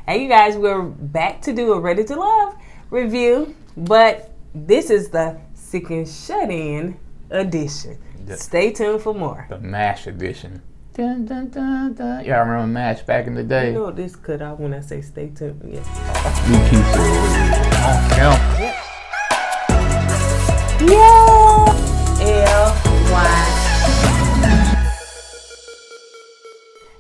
Hey, you guys, we're back to do a Ready to Love review, but this is the Sick and Shut In edition. Stay tuned for more. The MASH edition. Dun, dun, dun, dun. Y'all remember MASH back in the day? You know this cut out when I say stay tuned. Yes. LY.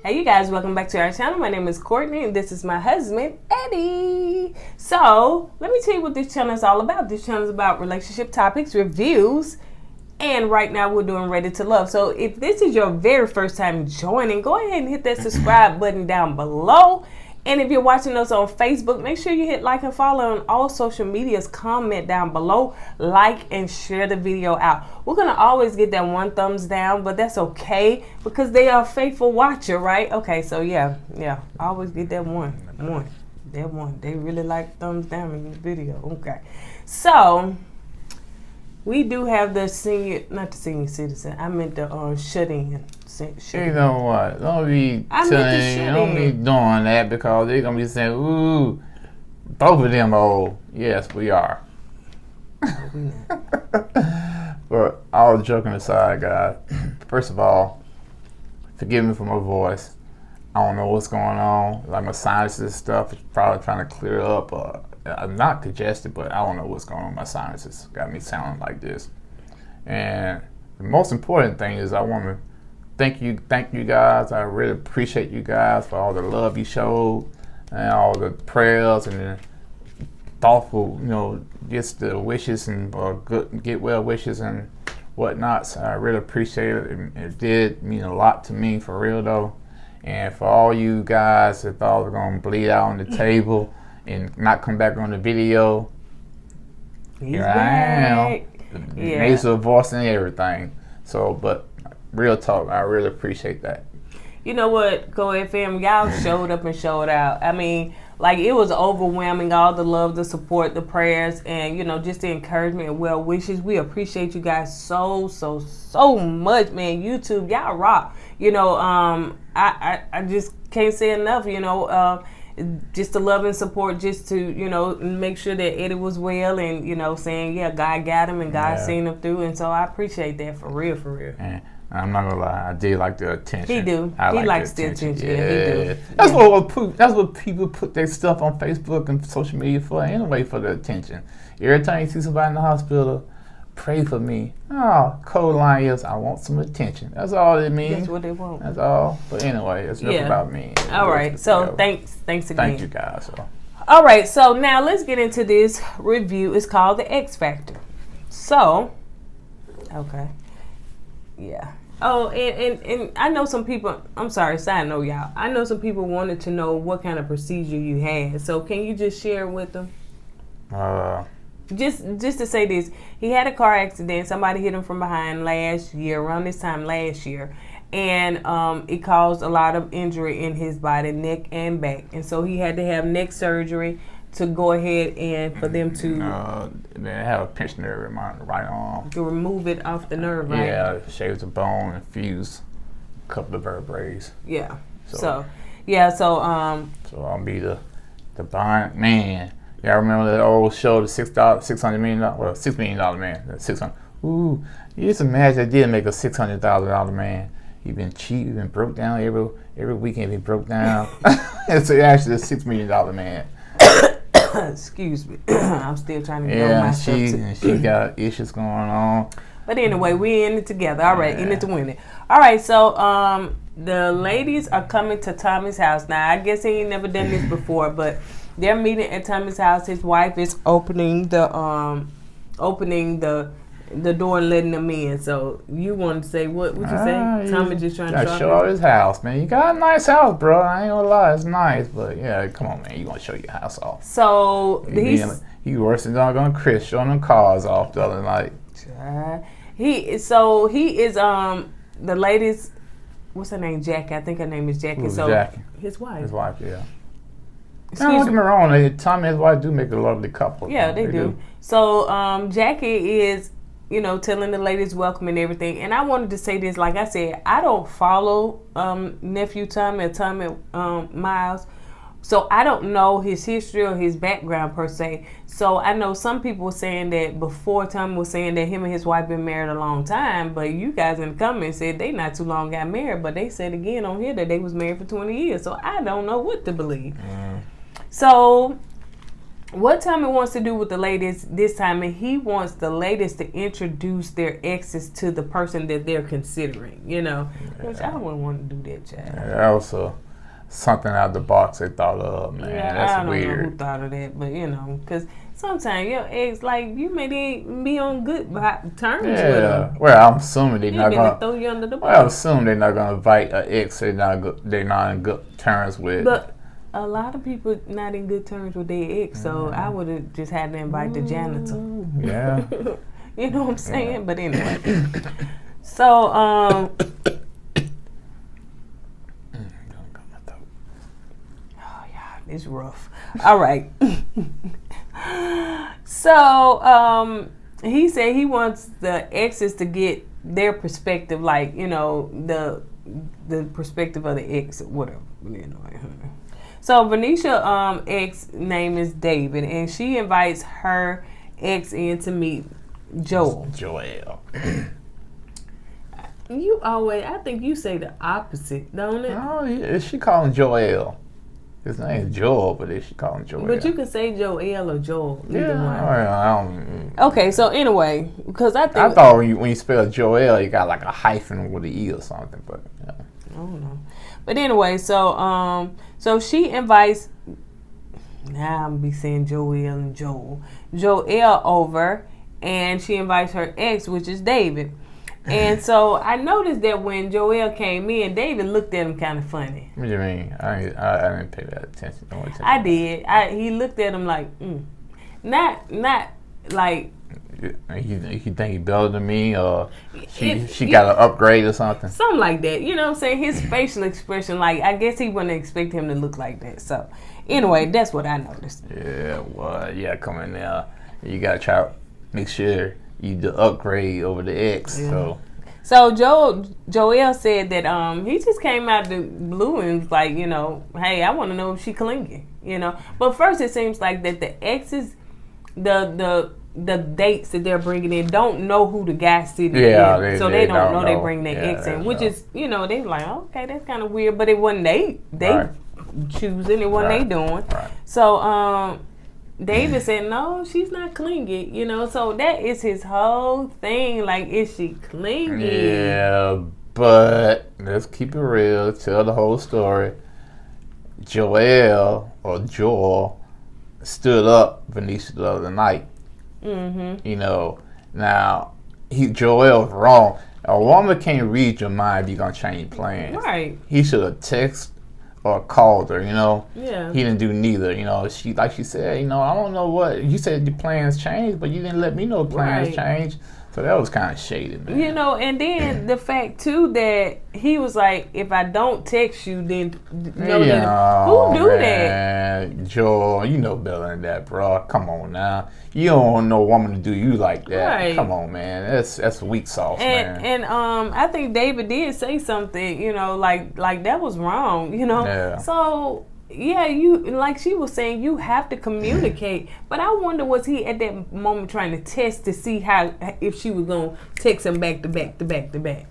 Hey you guys, welcome back to our channel. My name is Courtney and this is my husband, Eddie. So, let me tell you what this channel is all about. This channel is about relationship topics, reviews, and right now we're doing Ready to Love. So, if this is your very first time joining, go ahead and hit that subscribe button down below. And if you're watching us on Facebook, make sure you hit like and follow on all social medias. Comment down below, like and share the video out. We're going to always get that one thumbs down, but that's okay because they are a faithful watcher, right? Okay, so yeah, always get that one. They really like thumbs down in this video. Okay, so we do have the senior, not the senior citizen, I meant the shut-in. You know what? Don't be doing that because they're gonna be saying, "Ooh, both of them old." Yes, we are. But all joking aside, guys. First of all, forgive me for my voice. I don't know what's going on. Like my sinuses and stuff is probably trying to clear up. I'm not congested, but I don't know what's going on with my sinuses. Got me sounding like this. And the most important thing is I want to thank you guys. I really appreciate you guys for all the love you showed and all the prayers and the thoughtful, just the wishes and good get well wishes and whatnot. So I really appreciate it. It did mean a lot to me, for real though. And for all you guys that thought I was gonna bleed out on the table and not come back on the video, here I am, nasal voice and everything. So, but real talk, I really appreciate that. You know what, KOED fam, y'all showed up and showed out. I mean, like, it was overwhelming, all the love, the support, the prayers, and, just the encouragement and well wishes. We appreciate you guys so much, man. YouTube, y'all rock. I just can't say enough, just the love and support, just to, make sure that Eddie was well and, saying, yeah, God got him and God seen him through. And so I appreciate that for real. Yeah. I'm not gonna lie, I did like the attention. He do. He likes the attention. Yeah, he do. That's what people put their stuff on Facebook and social media for anyway, for the attention. Every time you see somebody in the hospital, pray for me. Oh, cold line is, I want some attention. That's all it means. That's what they want. That's all. But anyway, it's enough about me. All right. So thanks again. Thank you guys. All right. So now let's get into this review. It's called The X Factor. So, okay. Yeah. Oh, and I know some people, I'm sorry, side note, y'all. I know some people wanted to know what kind of procedure you had. So can you just share with them? Just to say this, he had a car accident. Somebody hit him from behind around this time last year. And it caused a lot of injury in his body, neck and back. And so he had to have neck surgery to go ahead and for them to they have a pinched nerve in my right arm to remove it off the nerve, right? Yeah, shave the bone and fuse a couple of vertebrae. Yeah. So I'll be the blind man. Yeah, I remember that old show, the $600 million, well, $6 million man. The 600. Ooh, you just imagine they did make a $600,000 man. He been cheap, he been broke down every weekend. He broke down. And so actually, a $6 million man. Excuse me. I'm still trying to know myself. And she got issues going on. But anyway, we in it together. All right, in it to win it. All right, so the ladies are coming to Tommy's house. Now, I guess he ain't never done this before, but they're meeting at Tommy's house. His wife is opening the door and letting them in. So you want to say what you say? Tommy just trying to show out his house, man. You got a nice house, bro. I ain't gonna lie, it's nice, but yeah, come on, man. You gonna show your house off? So he worse than doggone Chris showing them cars off the other night. He is the ladies. What's her name? Jackie. I think her name is Jackie. Jackie. His wife. His wife, yeah. Don't get me wrong. Tommy and his wife do make a lovely couple. Yeah, they do. So Jackie is, telling the ladies welcome and everything. And I wanted to say this, like I said, I don't follow nephew Tommy or Tommy Miles, So I don't know his history or his background per se. So I know some people were saying that before, Tom was saying that him and his wife been married a long time, but you guys in the comments said they not too long got married, but they said again on here that they was married for 20 years. So I don't know what to believe. So what Tommy wants to do with the ladies this time, and he wants the ladies to introduce their exes to the person that they're considering, you know, which I wouldn't want to do that, child. Yeah, that was something out the box they thought of, man. Yeah, that's I don't weird. know who thought of that, but you know, because sometimes your ex, like, you may be on good terms with them. Well, I'm assuming they're not gonna throw you under the bus. Well, I assume they're not gonna invite an ex they're not in good terms with. But a lot of people not in good terms with their ex, so I would have just had to invite the janitor. Yeah. You know what I'm saying? Yeah. But anyway, so it's rough. All right. So he said he wants the exes to get their perspective, like, you know, the perspective of the ex, whatever. You know. So Vanessa ex name is David, and she invites her ex in to meet Joelle. You always, I think you say the opposite, don't it? Oh, yeah. She calling Joelle. His name is Joel, but she call him Joelle. But you can say Joelle or Joel. Either one. I don't. Okay, so anyway, because I thought when you spell Joelle, you got like a hyphen with an E or something, but yeah. I don't know. But anyway, so she invites. Now I'm be saying Joelle and Joelle over, and she invites her ex, which is David. And so I noticed that when Joelle came in, David looked at him kind of funny. What do you mean? I didn't pay that attention. I did. He looked at him like, not like. You think he better than me, or she got an upgrade or something? Something like that. You know what I'm saying? His facial expression, like, I guess he wouldn't expect him to look like that. So anyway, that's what I noticed. Yeah, well, come in there. You got to try to make sure you do upgrade over the ex. Yeah. So Joelle said that he just came out the blue and was like, you know, hey, I want to know if she clingy, you know. But first, it seems like that the exes, the dates that they're bringing in don't know who the guy sitting in, so they don't know they bring their ex in, which is, you know, they like, okay, that's kind of weird, but it wasn't they choosing, it wasn't they doing. Right. So David said, no, she's not clingy, you know, so that is his whole thing. Like, is she clingy? Yeah, but let's keep it real, tell the whole story. Joelle stood up Vanessa the other night. Mm-hmm. You know, now Joelle's wrong. A woman can't read your mind if you're gonna change plans. Right. He should have texted or called her, you know. Yeah. He didn't do neither, you know. She said, you know, I don't know what you said the plans changed, but you didn't let me know plans changed. So that was kind of shady, man. You know, and then the fact too that he was like, if I don't text you, then know that. Who do that? Joel, you know better than that, bro. Come on now. You don't want no woman to do you like that. Right. Come on, man. That's weak sauce, man. And I think David did say something, you know, like that was wrong, you know. Yeah. So yeah, you, like she was saying, you have to communicate. But I wonder, was he at that moment trying to test to see if she was gonna text him back to back to back to back?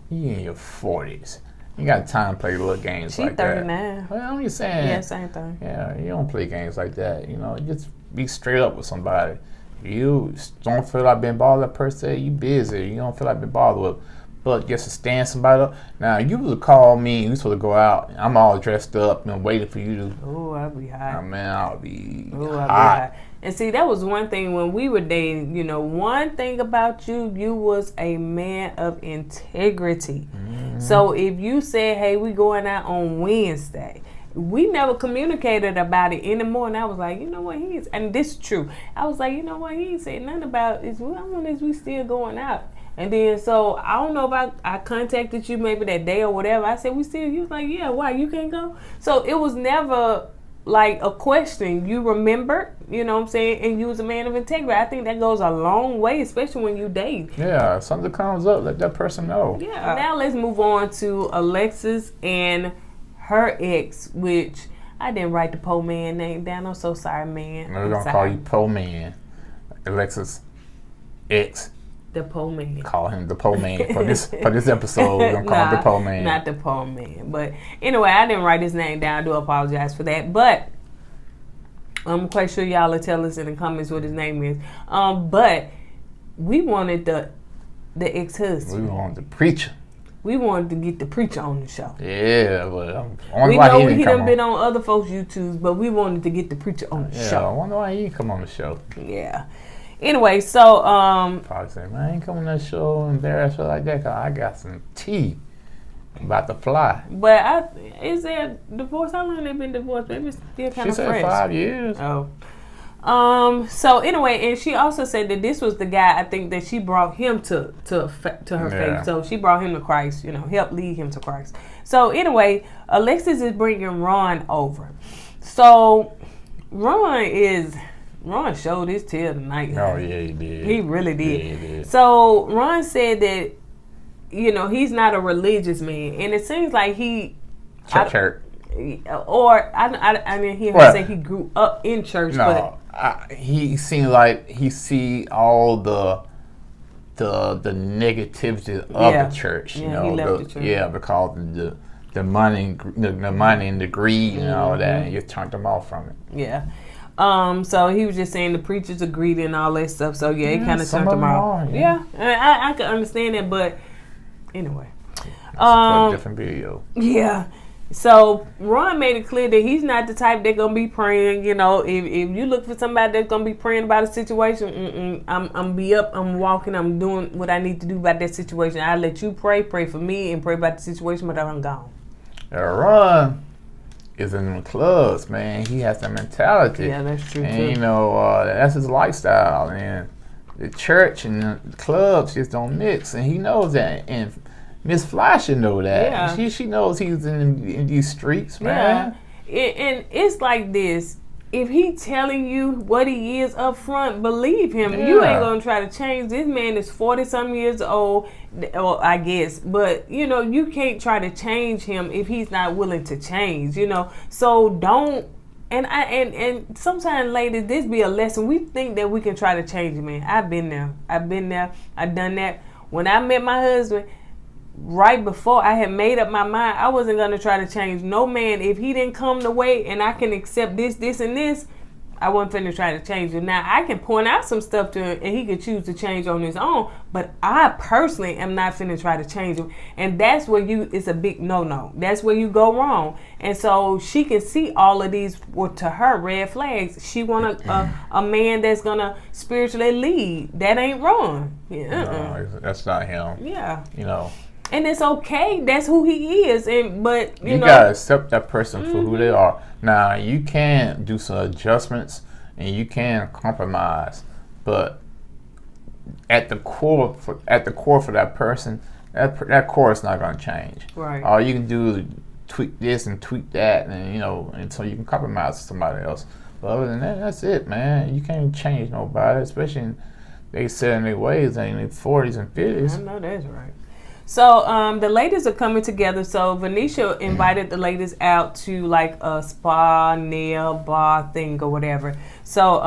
You in your 40s. You got time to play little games like that. She's 39. Well, I'm just saying. Yeah, same thing. Yeah, you don't play games like that. You know, just be straight up with somebody. You don't feel like being bothered per se. You busy. You don't feel like being bothered with. But just to stand somebody up. Now, you would call me and you supposed to go out. I'm all dressed up and waiting for you to. Oh, I'll be hot. Oh, man, I'll be hot. And see, that was one thing when we were dating. You know, one thing about you, you was a man of integrity. Mm-hmm. So if you said, hey, we going out on Wednesday, we never communicated about it anymore. And I was like, you know what, and this is true. I was like, you know what, he ain't said nothing about it. I wonder if we still going out. And then, so, I don't know if I contacted you maybe that day or whatever. I said, you was like, yeah, why, you can't go? So, it was never, like, a question. You remembered, you know what I'm saying? And you was a man of integrity. I think that goes a long way, especially when you date. Yeah, something comes up, let that person know. Yeah. Now, let's move on to Alexis and her ex, which I didn't write the poor man name down. I'm so sorry, man. We're going to call you poor man. Alexis X. The poor man. Call him the poor man for this episode. We're gonna call him the poor man. Not the poor man. But anyway, I didn't write his name down. I do apologize for that. But I'm quite sure y'all will tell us in the comments what his name is. But we wanted the ex-husband. We wanted the preacher. We wanted to get the preacher on the show. Yeah, but we know he done been on other folks' YouTubes, but we wanted to get the preacher on the show. I wonder why he didn't come on the show. Yeah. Anyway, so probably say, man, I ain't coming on that show embarrassed her like that, cause I got some tea about to fly. But is there divorce? How long they been divorced? Maybe it's still kind of fresh. She said 5 years. Oh. So anyway, and she also said that this was the guy, I think, that she brought him to her faith. So she brought him to Christ, helped lead him to Christ. So anyway, Alexis is bringing Ron over. So Ron showed his tail tonight. Oh, yeah, he did. He really did. Yeah, he did. So Ron said that, he's not a religious man. And it seems like he... Church. Or, I didn't hear him say he grew up in church. No, he seemed like he see all the negativity of the church. He left the church. Yeah, because the money and the greed and all that, and you turned them off from it. Yeah. So he was just saying the preachers agreed and all that stuff. So yeah, it kind of turned him off. Yeah, I can understand that, but anyway, a different video. Yeah. So Ron made it clear that he's not the type that's gonna be praying. If you look for somebody that's gonna be praying about a situation, I'm be up, I'm walking, I'm doing what I need to do about that situation. I let you pray for me, and pray about the situation, but I'm gone. Ron is in the clubs, man. He has that mentality. Yeah, that's true and, too. That's his lifestyle. And the church and the clubs just don't mix. And he knows that. And Miss Fly should know that. Yeah. She knows he's in these streets, man. Yeah. And it's like this. If he telling you what he is up front, believe him. Yeah. You ain't going to try to change. This man is 40-some years old, I guess. But, you can't try to change him if he's not willing to change, So don't. And sometimes, ladies, this be a lesson. We think that we can try to change a man. I've been there. I've done that. When I met my husband, right before I had made up my mind, I wasn't going to try to change no man. If he didn't come the way and I can accept this, and this, I wasn't finna try to change him. Now, I can point out some stuff to him and he could choose to change on his own, but I personally am not finna try to change him. And that's where it's a big no-no. That's where you go wrong. And so she can see all of these, to her, red flags. She want a man that's going to spiritually lead. That ain't wrong. Yeah. No, that's not him. Yeah. And it's okay. That's who he is. But you gotta accept that person for who they are. Now you can do some adjustments and you can compromise, but at the core for that person, that core is not gonna change. Right. All you can do is tweak this and tweak that, and until you can compromise with somebody else. But other than that, that's it, man. You can't change nobody, especially they set in their ways in their 40s and 50s. I know that's right. So the ladies are coming together. So Vanessa invited the ladies out to like a spa, nail, bar thing or whatever. So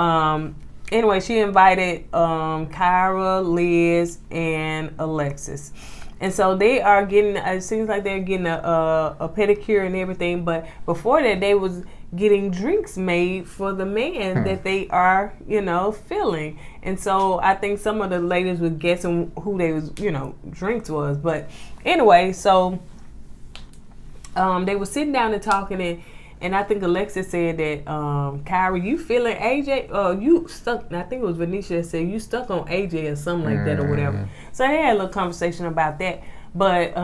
anyway, she invited Kyra, Liz, and Alexis. And so they are getting, it seems like they're getting a pedicure and everything. But before that, they was getting drinks made for the man that they are, feeling. And so I think some of the ladies were guessing who they was, drinks was. But anyway, so they were sitting down and talking, and I think Alexis said that, Kyra, you feeling AJ? You stuck, I think it was Vanessa that said, you stuck on AJ or something like that or whatever. So they had a little conversation about that. But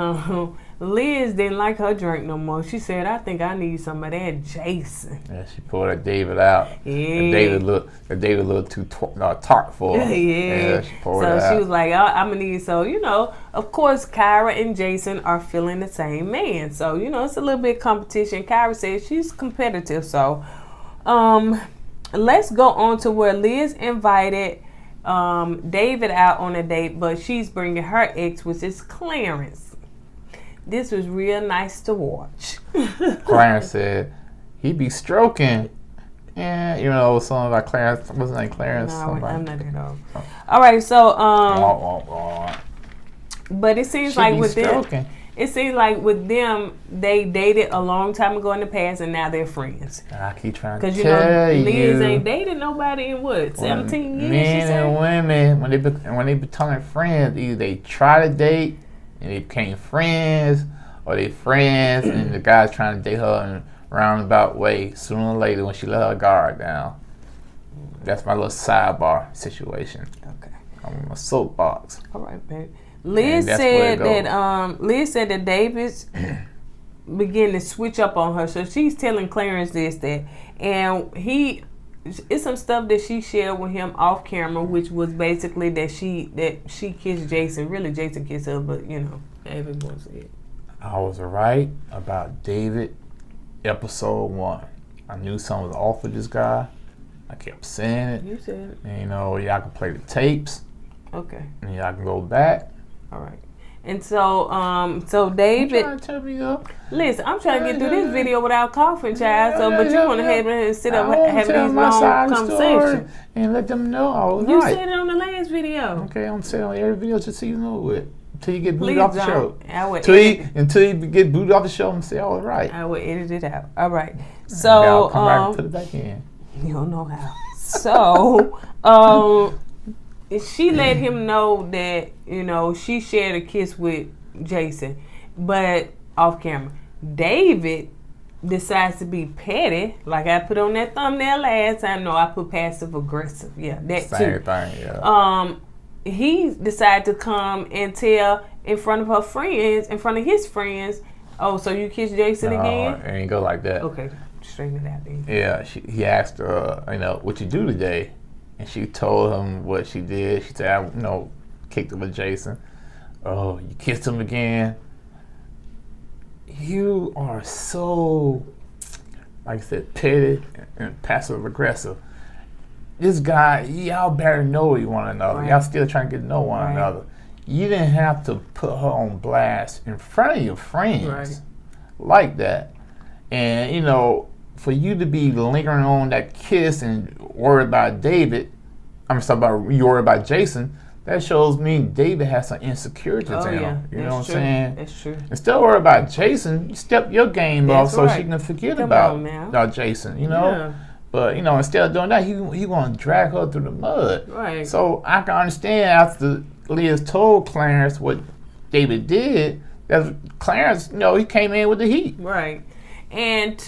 Liz didn't like her drink no more. She said, I think I need some of that Jason. Yeah, she pulled that David out. Yeah. David looked a little too tart for her. Yeah. She poured it out. She was like, I'm going to need, of course, Kyra and Jason are feeling the same man. So, it's a little bit competition. Kyra said she's competitive. So, let's go on to where Liz invited David out on a date, but she's bringing her ex, which is Clarence. This was real nice to watch. Clarence said he be stroking. And, you know, something about Clarence. What's his name? Clarence? No, something I'm like, not at all. All right, so, but it seems she like be with stroking. them, it seems like with them, they dated a long time ago in the past, and now they're friends. I keep trying to Because tell you, Liz ain't dated nobody in what, 17 years? Men and women, when they becoming friends, either they try to date and they became friends, or they friends and the guy's trying to date her in a roundabout way. Sooner or later, when she let her guard down, that's my little sidebar situation. Okay. I'm on my soapbox. All right, babe. Liz said that David's began to switch up on her, so she's telling Clarence that, and it's some stuff that she shared with him off camera, which was basically that she kissed Jason. Really, Jason kissed her, but you know, everyone said. I was right about David, episode 1. I knew something was off with this guy. I kept saying it. You said it. And, you know, y'all can play the tapes. Okay. And y'all can go back. All right. And so David. You trying to turn me up? Listen, I'm trying to get through this video without coughing, child. So, but you want to have and sit up having these long conversations and let them know I was You right. said it on the last video. Okay, I'm saying on every video just so you know it. Until you get booted off the show. Until you get booted off the show and say I was right. I will edit it out. All right. So come back and put it back in. You don't know how. So she let him know that, you know, she shared a kiss with Jason, but off camera. David decides to be petty, like I put on that thumbnail last time. No, I put passive aggressive. Yeah, that Same too. Thing, yeah. He decided to come and tell in front of her friends, in front of his friends, oh, so you kissed Jason again? It ain't go like that. Okay, straighten it out then. Yeah, he asked her, you know, what you do today? And she told him what she did. She said, I, you know, kicked it with Jason. Oh, you kissed him again? You are so, like I said, petty and passive aggressive. This guy, y'all better know one another. Right. Y'all still trying to get to know one another. You didn't have to put her on blast in front of your friends like that. And, you know, for you to be lingering on that kiss and worried about David, you worried about Jason, that shows me David has some insecurities in him. You know what I'm saying? That's true. Instead of worried about Jason, you step your game up so she can forget about Jason, you know? Yeah. But, you know, instead of doing that, he want to drag her through the mud. Right. So I can understand after Liz told Clarence what David did, that Clarence, you know, he came in with the heat. Right. And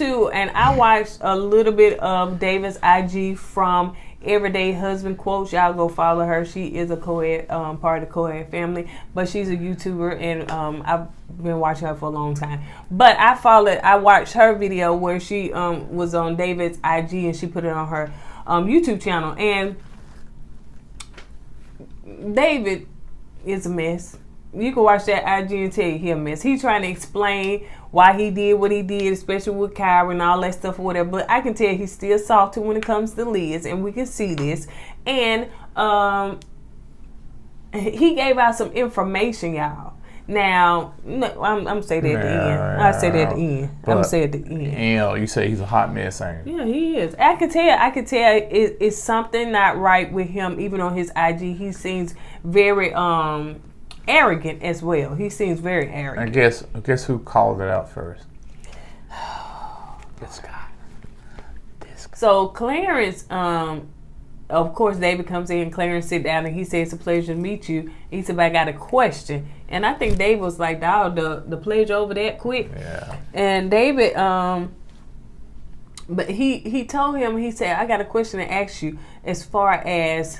I watched a little bit of David's IG from Everyday Husband Quotes. Y'all go follow her. She is a KOED, part of the KOED family, but she's a YouTuber, and I've been watching her for a long time. But I watched her video where she was on David's IG, and she put it on her YouTube channel. And David is a mess. You can watch that IG and tell you he a mess. He's trying to explain why he did what he did, especially with Kyra and all that stuff or whatever. But I can tell he's still salty when it comes to Liz, and we can see this. And he gave out some information, y'all. Now, I'm say that at the end. I say that at the end. I'm gonna say at the end. You know, you say he's a hot mess, ain't you? Yeah, he is. I can tell it's something not right with him. Even on his IG, he seems very arrogant as well. He seems very arrogant. I guess who called it out first? This guy. So Clarence, of course, David comes in. Clarence sit down and he says, "It's a pleasure to meet you." He said, "But I got a question." And I think David was like, "Dog, the pleasure over that quick." Yeah. And David, but he told him, he said, "I got a question to ask you as far as,"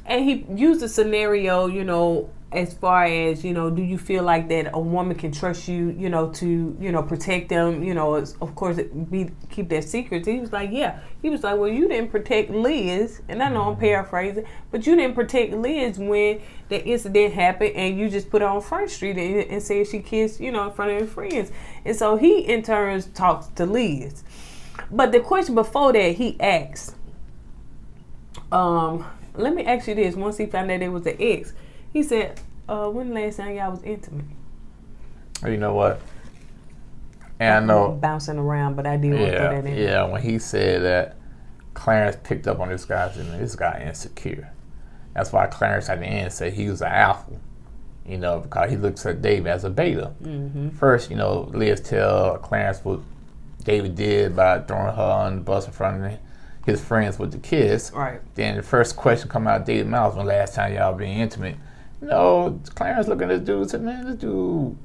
and he used a scenario, you know, as far as, you know, do you feel like that a woman can trust you, you know, to, you know, protect them, you know, of course, keep their secrets. He was like, yeah. He was like, well, you didn't protect Liz, and I know I'm paraphrasing, but you didn't protect Liz when the incident happened, and you just put her on Front Street and said she kissed, you know, in front of her friends. And so he, in turn, talks to Liz. But the question before that, he asked, let me ask you this. Once he found out it was an ex, he said, when the last time y'all was intimate? You know what? And I know bouncing around, but I did want to throw that in. Yeah, when he said that Clarence picked up on this guy, said, man, this guy insecure. That's why Clarence at the end said he was an alpha, you know, because he looks at David as a beta. Mm-hmm. First, you know, Liz tell Clarence what David did by throwing her on the bus in front of his friends with the kiss. Right. Then the first question come out of David's mouth when last time y'all being intimate. You know, Clarence looking at this dude and said, man, this dude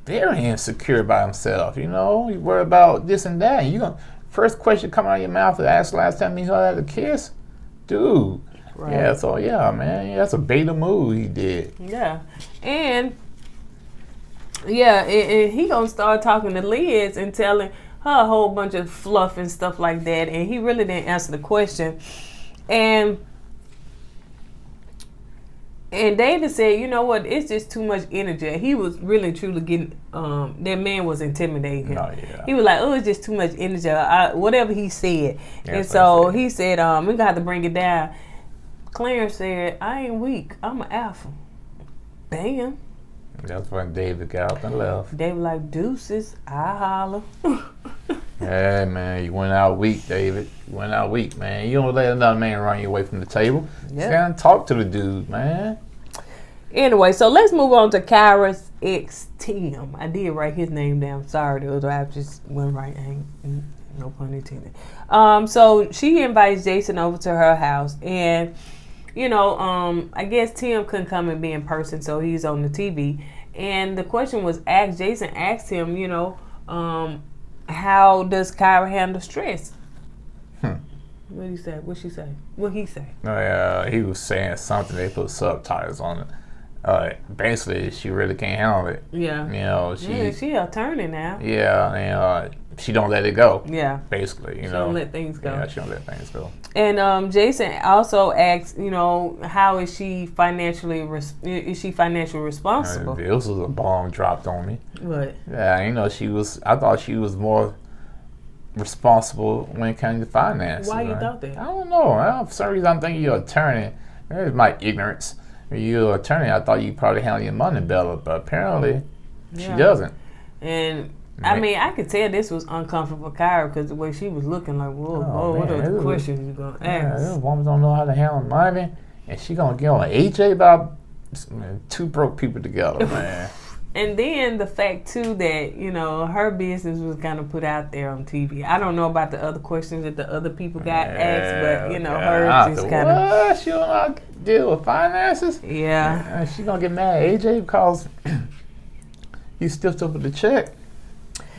very insecure by himself, you know? You worry about this and that. And you gonna, first question come out of your mouth is ask last time you had a kiss? Dude. Right. Yeah, so yeah, man, that's a beta move he did. Yeah. And and he gonna start talking to Liz and telling her a whole bunch of fluff and stuff like that, and he really didn't answer the question. And David said, you know what, it's just too much energy. He was really truly getting, that man was intimidating him. Oh, yeah. He was like, oh, it's just too much energy, whatever he said. Yeah, and so he said, we got to bring it down. Clarence said, I ain't weak, I'm an alpha. Bam. That's when David got up and left. David like, deuces, I holler. Yeah, man, you went out weak, David. You went out weak, man. You don't let another man run you away from the table. Yeah. Sit down and talk to the dude, man. Anyway, so let's move on to Kyra's ex, Tim. I did write his name down. Sorry, the other I just went right. No pun intended. So she invites Jason over to her house, and you know, I guess Tim couldn't come and be in person, so he's on the TV. And the question was asked. Jason asked him, you know, how does Kyra handle stress? What did he say? What'd she say? What'd he say? He was saying something. They put subtitles on it. Basically, she really can't handle it. Yeah. You know, she attorney now. Yeah, and she don't let it go. Yeah. Basically, you know. She don't let things go. Yeah, she don't let things go. And Jason also asked, you know, how is she financially responsible? This was a bomb dropped on me. What? Yeah, you know, I thought she was more responsible when it came to finances. Why you thought that? I don't know. For some reason, I'm thinking you're an attorney. It's my ignorance. You're an attorney. I thought you probably handle your money better, but apparently she doesn't. And I mean, I could tell this was uncomfortable for Kyra because the way she was looking like, whoa, what are the questions you gonna ask? This woman don't know how to handle money, and she gonna get on AJ about two broke people together, man. And then the fact too that, you know, her business was kind of put out there on TV. I don't know about the other questions that the other people got asked, but you know, hers just kind of. She don't know how to deal with finances. Yeah. She gonna get mad at AJ because he stiffed up with the check.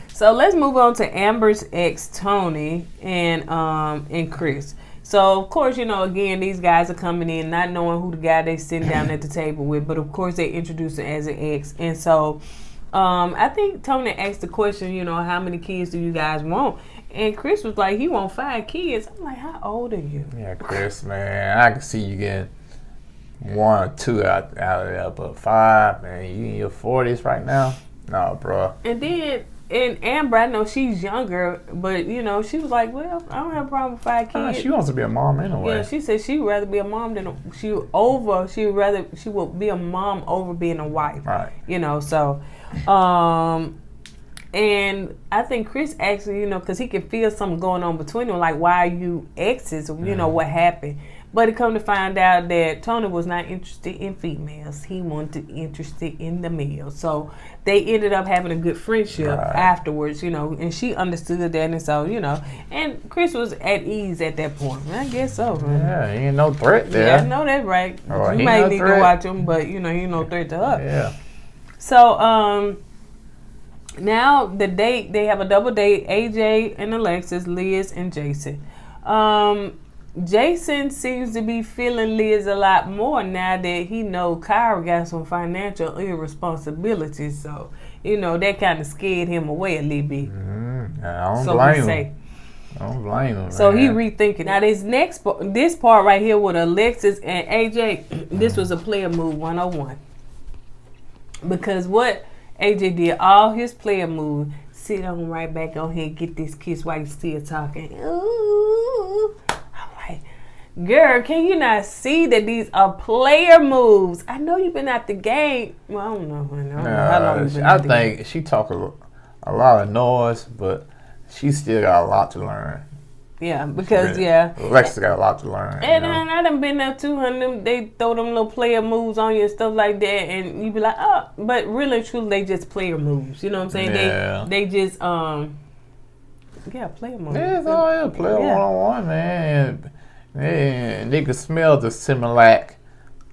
So let's move on to Amber's ex, Tony, and Chris. So, of course, you know, again, these guys are coming in not knowing who the guy they sitting down at the table with, but of course they introduce him as an ex. And so I think Tony asked the question, you know, how many kids do you guys want? And Chris was like, he want 5 kids. I'm like, how old are you? Yeah, Chris, man, I can see you getting 1 or 2 out of there, but 5, man, you in your 40s right now? No, bro. And then... And Amber, I know she's younger, but, you know, she was like, well, I don't have a problem with 5 kids. She wants to be a mom anyway. Yeah, she said she'd rather be a mom she would be a mom over being a wife. Right. You know, so, and I think Chris actually, you know, because he can feel something going on between them, like, why are you exes? You know, what happened? But it come to find out that Tony was not interested in females. He wanted interested in the males. So they ended up having a good friendship afterwards, you know, and she understood that. And so, you know, and Chris was at ease at that point. I guess so. Man. Yeah, he ain't no threat there. Yeah, I know that's right. You might need to watch him, but, you know, he ain't no threat to her. Yeah. So, now the date, they have a double date, AJ and Alexis, Liz and Jason. Jason seems to be feeling Liz a lot more now that he know Kyra got some financial irresponsibilities. So, you know, that kind of scared him away a little bit. I don't blame him. I don't blame him. So he rethinking. Now this part right here with Alexis and AJ, this was a player move 101. Because what AJ did, all his player moves, sit on right back on here and get this kiss while you still talking. Ooh. Girl, can you not see that these are player moves? I know you've been at the game. Well, I don't know how long you've been at the game. I think she talked a a lot of noise, but she still got a lot to learn. Yeah, because Alexis got a lot to learn. And I done been there too, and they throw them little player moves on you and stuff like that, and you be like, oh, but really and truly, they just player moves. You know what I'm saying? Yeah. They just player moves. Yeah, it's all player one-on-one, man. And they could smell the Similac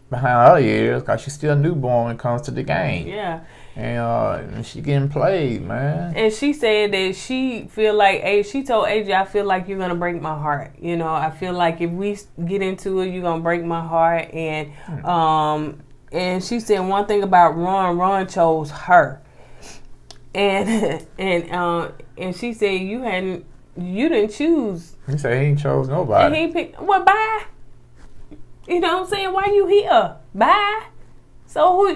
behind her ears because she's still a newborn when it comes to the game. Yeah. And she getting played, man. And she said that she feel like, she told AJ, I feel like you're going to break my heart. You know, I feel like if we get into it, you're going to break my heart. And she said one thing about Ron chose her. And she said you didn't choose. He said he ain't chose nobody. And he picked, well, bye. You know what I'm saying? Why you here? Bye. So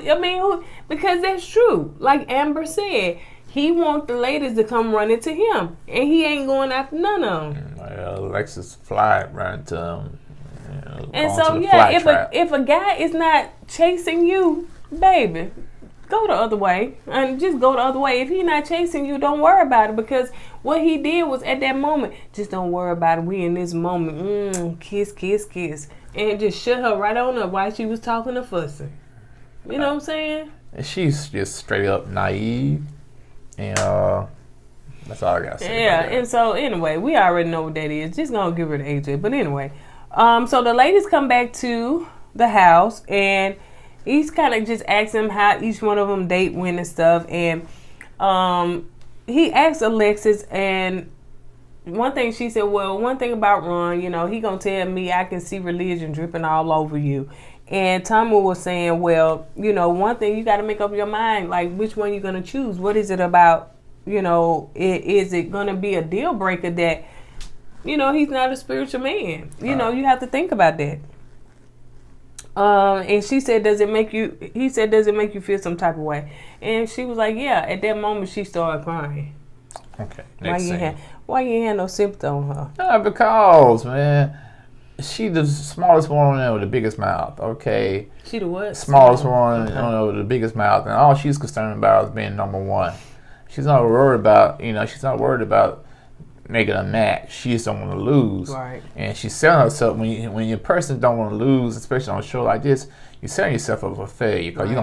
because that's true. Like Amber said, he want the ladies to come running to him, and he ain't going after none of them. Well, Alexis fly right to him. And so if a guy is not chasing you, baby, go the other way, and just go the other way. If he not chasing you, don't worry about it, because what he did was at that moment, just don't worry about it. We in this moment, kiss, kiss, kiss, and just shut her right on up while she was talking to fussing. You know what I'm saying? And she's just straight up naive, and that's all I gotta say. Yeah, and so anyway, we already know what that is. Just gonna give her to AJ. But anyway, so the ladies come back to the house, and he's kind of just asking them how each one of them date went and stuff, and he asked Alexis, and one thing she said, well, one thing about Ron, you know, he gonna tell me I can see religion dripping all over you. And Tommy was saying, well, you know, one thing you got to make up your mind, like which one you're going to choose. What is it about, you know, is it going to be a deal breaker that, you know, he's not a spiritual man? You know, you have to think about that. And she said, he said, does it make you feel some type of way? And she was like, yeah. At that moment, she started crying. Okay. Why you ain't had no sympathy on her? Because, man, she the smallest one there with the biggest mouth, okay? She the what? Smallest one with the biggest mouth, and all she's concerned about is being number one. She's not worried about, she's not worried about making a match. She just don't want to lose. Right. And she's selling herself, when your person don't want to lose, especially on a show like this, you're setting yourself up for failure, because you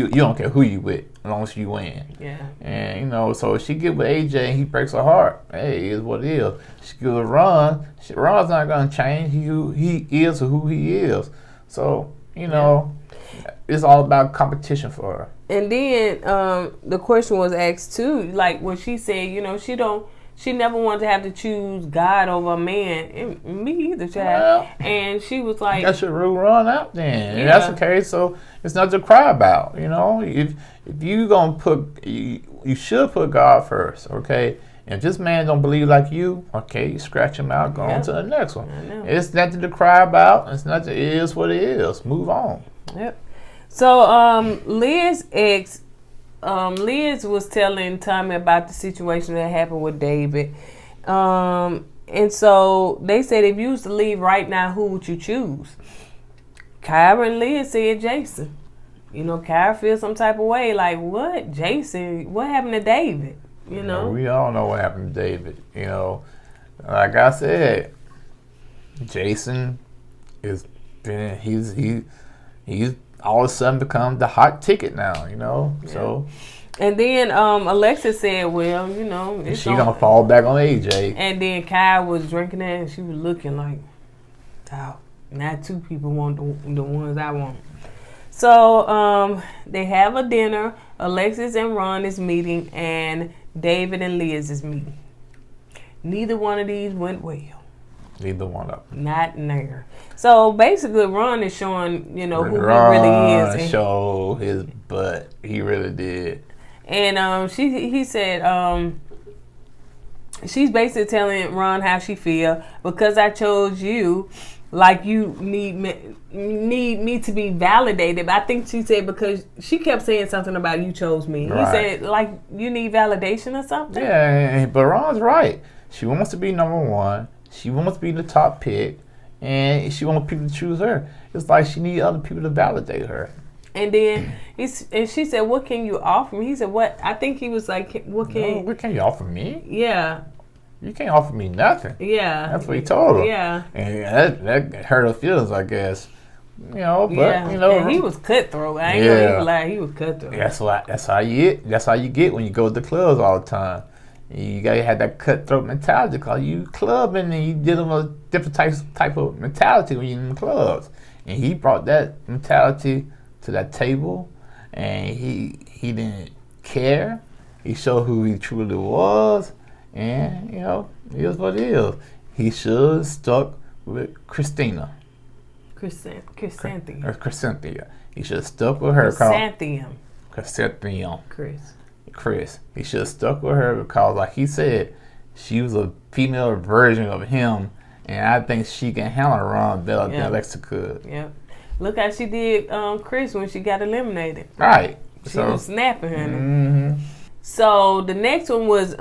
don't care who you with as long as you win. Yeah. And so if she get with AJ and he breaks her heart, hey, it is what it is. She get with Ron, Ron's not gonna change. He is who he is. So it's all about competition for her. And then the question was asked too, like what she said, she never wanted to have to choose God over a man. And me either, child. Well, and she was like, that should rule Ron out then. Yeah. And that's the case, so it's nothing to cry about. If you gonna you should put God first, okay? And if this man don't believe like you, okay, you scratch him out, go on to the next one. It's nothing to cry about. It's nothing. It is what it is. Move on. Yep. So Liz was telling Tommy about the situation that happened with David. And so they said, if you was to leave right now, who would you choose? Kyra and Liz said Jason. Kyra feels some type of way, like, what? Jason? What happened to David? We all know what happened to David. Like I said, Jason he's all of a sudden become the hot ticket now, Yeah. So. And then Alexis said, well, she gonna fall back on AJ. And then Kyra was drinking that, and she was looking like, oh, now two people want the ones I want. So they have a dinner. Alexis and Ron is meeting, and David and Liz is meeting. Neither one of these went well. Neither one of them. Not there. So basically, Ron is showing, who he really is. And show his butt. He really did. And he said, she's basically telling Ron how she feel, because I chose you. Like you need me to be validated. I think she said, because she kept saying something about you chose me. Right. He said, like, you need validation or something. Yeah, but Ron's right. She wants to be number one. She wants to be the top pick, and she wants people to choose her. It's like she needs other people to validate her. And then she said, "What can you offer me?" He said, "What?" I think he was like, "What can?" What can you offer me? Yeah. You can't offer me nothing. Yeah. That's what he told her. Yeah. And that hurt her feelings, I guess. But and he was cutthroat. I ain't gonna even lie, he was cutthroat. That's how you get when you go to the clubs all the time. You gotta have that cutthroat mentality because you clubbing and you dealing with different type of mentality when you're in the clubs. And he brought that mentality to that table, and he didn't care. He showed who he truly was, and it is what it is. He should have stuck with Christina. Chrysanthia. He should have stuck with her. Chrysanthemum. Chris. He should have stuck with her because, like he said, she was a female version of him, and I think she can handle Ron better than Alexis could. Yep. Look how she did Chris when she got eliminated. Right. She was snapping her. Mm-hmm. So the next one was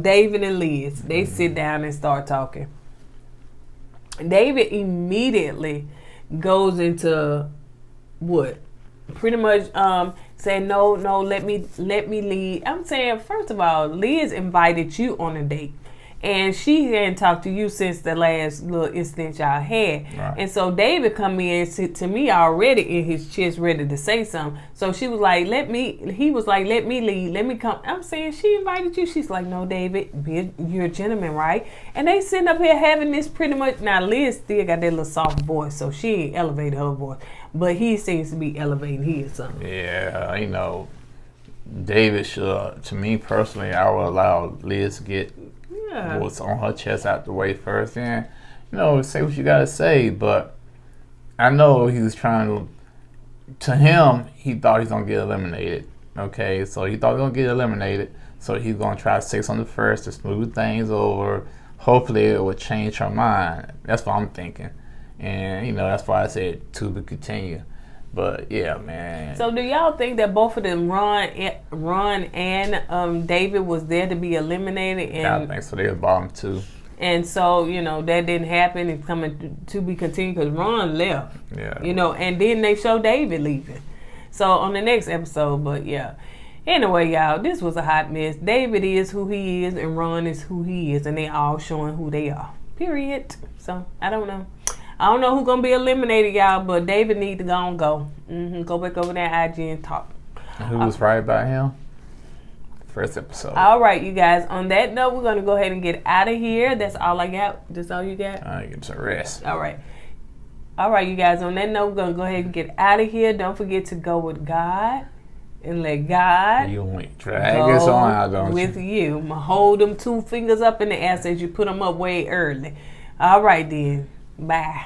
David and Liz. They sit down and start talking. David immediately goes into what? Pretty much saying no, let me lead. I'm saying, first of all, Liz invited you on a date. And she hadn't talked to you since the last little incident y'all had. Right. And so David come in to me already in his chest ready to say something. So he was like, let me lead, let me come. I'm saying, she invited you. She's like, no, David, you're a gentleman, right? And they sitting up here having this pretty much. Now, Liz still got that little soft voice, so she ain't elevated her voice. But he seems to be elevating his something. Yeah, David should, to me personally, I would allow Liz to get what's on her chest out the way first, and say what you gotta say. But I know he was trying to him, he thought he was gonna get eliminated. Okay, so he thought he was gonna get eliminated, so he's gonna try to say something first to smooth things over. Hopefully it will change her mind. That's what I'm thinking, and that's why I said to be continue. But yeah, man. So do y'all think that both of them, Ron and David, was there to be eliminated? And I think so. They was bottom two. And so that didn't happen. It's coming to be continued because Ron left. Yeah. And then they show David leaving. So on the next episode, but yeah. Anyway, y'all, this was a hot mess. David is who he is, and Ron is who he is, and they all showing who they are. Period. So I don't know. I don't know who's going to be eliminated, y'all, but David need to go. Go back over there IG and talk. And who was right about him? First episode. All right, you guys. On that note, we're going to go ahead and get out of here. That's all I got. That's all you got? All right, get some rest. All right. All right, you guys. On that note, we're going to go ahead and get out of here. Don't forget to go with God and let God you want to drag us on out, don't with you. I'm going to hold them 2 fingers up in the air as you put them up way early. All right, then. Bye.